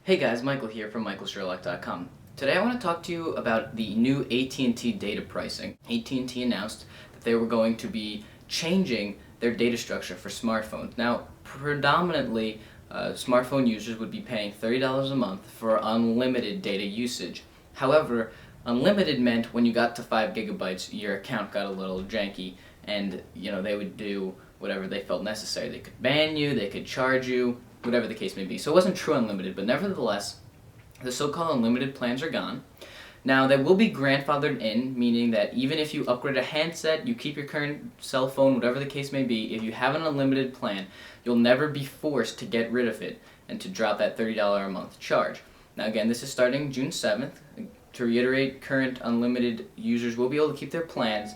Hey guys, Michael here from michaelsherlock.com. Today I want to talk to you about the new AT&T data pricing. AT&T announced that they were going to be changing their data structure for smartphones. Now, predominantly, smartphone users would be paying $30 a month for unlimited data usage. However, unlimited meant when you got to 5 gigabytes, your account got a little janky, and they would do whatever they felt necessary. They could ban you, they could charge you, whatever the case may be. So it wasn't true unlimited, but nevertheless, the so-called unlimited plans are gone. Now, they will be grandfathered in, meaning that even if you upgrade a handset, you keep your current cell phone, whatever the case may be, if you have an unlimited plan, you'll never be forced to get rid of it and to drop that $30 a month charge. Now again, this is starting June 7th. To reiterate, current unlimited users will be able to keep their plans,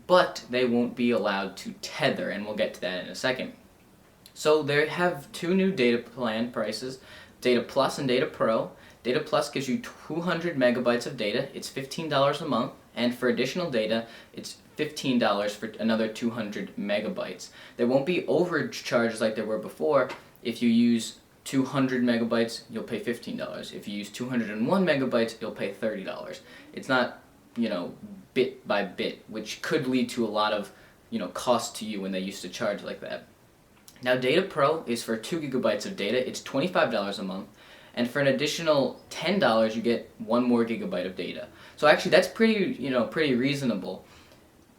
but they won't be allowed to tether, and we'll get to that in a second. So they have two new data plan prices, Data Plus and Data Pro. Data Plus gives you 200 megabytes of data, it's $15 a month, and for additional data, it's $15 for another 200 megabytes. There won't be overage charges like there were before. If you use 200 megabytes, you'll pay $15. If you use 201 megabytes, you'll pay $30. It's not, bit by bit, which could lead to a lot of, cost to you when they used to charge like that. Now, Data Pro is for 2 gigabytes of data. It's $25 a month, and for an additional $10, you get 1 more gigabyte of data. So actually, that's pretty reasonable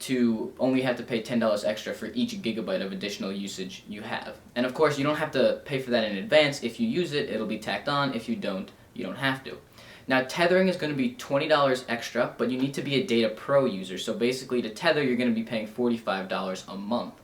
to only have to pay $10 extra for each gigabyte of additional usage you have. And of course, you don't have to pay for that in advance. If you use it, it'll be tacked on. If you don't, you don't have to. Now, tethering is going to be $20 extra, but you need to be a Data Pro user. So basically, to tether, you're going to be paying $45 a month.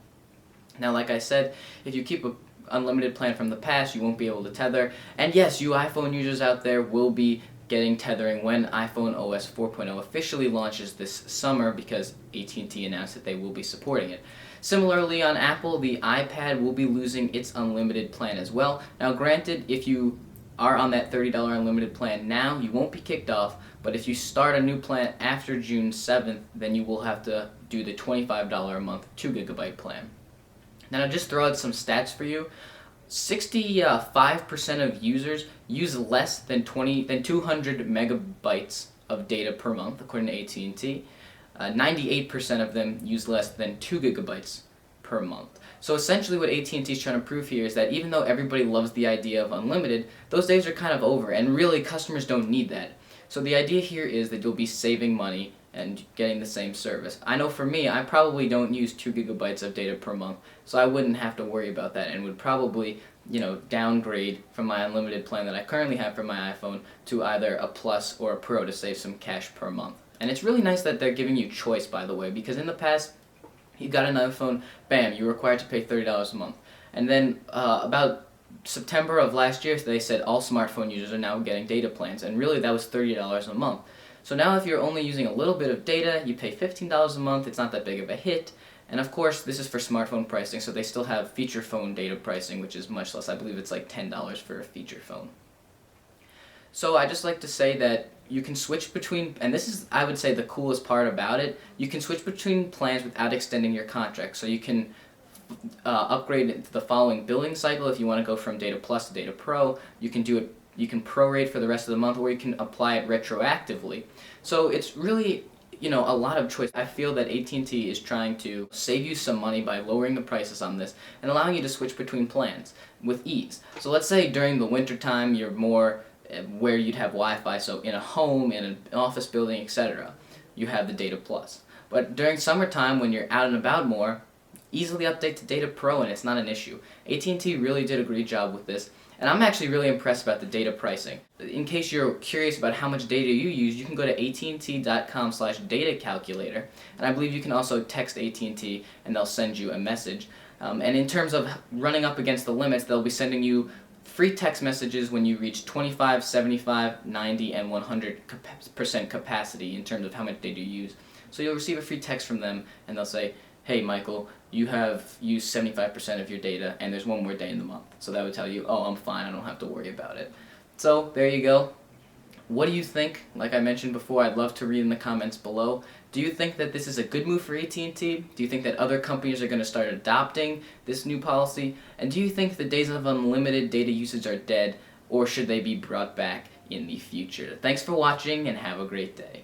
Now, like I said, if you keep an unlimited plan from the past, you won't be able to tether. And yes, you iPhone users out there will be getting tethering when iPhone OS 4.0 officially launches this summer, because AT&T announced that they will be supporting it. Similarly, on Apple, the iPad will be losing its unlimited plan as well. Now, granted, if you are on that $30 unlimited plan now, you won't be kicked off, but if you start a new plan after June 7th, then you will have to do the $25 a month 2 gigabyte plan. Now, to just throw out some stats for you, 65% of users use less than 200 megabytes of data per month, according to AT&T. 98% of them use less than 2 gigabytes per month. So essentially what AT&T is trying to prove here is that even though everybody loves the idea of unlimited, those days are kind of over, and really customers don't need that. So the idea here is that you'll be saving money and getting the same service. I know for me, I probably don't use 2 gigabytes of data per month, so I wouldn't have to worry about that and would probably, downgrade from my unlimited plan that I currently have for my iPhone to either a Plus or a Pro to save some cash per month. And it's really nice that they're giving you choice, by the way, because in the past, you got an iPhone, bam, you're required to pay $30 a month. And then about September of last year, they said all smartphone users are now getting data plans, and really that was $30 a month. So now if you're only using a little bit of data, you pay $15 a month, it's not that big of a hit. And of course, this is for smartphone pricing, so they still have feature phone data pricing, which is much less. I believe it's like $10 for a feature phone. So I just like to say that you can switch between, and this is, I would say, the coolest part about it, you can switch between plans without extending your contract. So you can upgrade it to the following billing cycle if you want to go from Data Plus to Data Pro. You can do it. You can prorate for the rest of the month, or you can apply it retroactively. So it's really, a lot of choice. I feel that AT&T is trying to save you some money by lowering the prices on this and allowing you to switch between plans with ease. So let's say during the winter time you're more where you'd have Wi-Fi, so in a home, in an office building, etc., you have the Data Plus. But during summertime, when you're out and about more, easily update to Data Pro and it's not an issue. AT&T really did a great job with this. And I'm actually really impressed about the data pricing. In case you're curious about how much data you use, you can go to att.com/data calculator, and I believe you can also text AT&T and they'll send you a message. And in terms of running up against the limits, they'll be sending you free text messages when you reach 25, 75, 90, and 100% capacity in terms of how much data you use. So you'll receive a free text from them, and they'll say, hey Michael, you have used 75% of your data and there's one more day in the month. So that would tell you, oh, I'm fine, I don't have to worry about it. So there you go. What do you think? Like I mentioned before, I'd love to read in the comments below. Do you think that this is a good move for AT&T? Do you think that other companies are going to start adopting this new policy? And do you think the days of unlimited data usage are dead? or should they be brought back in the future? Thanks for watching and have a great day.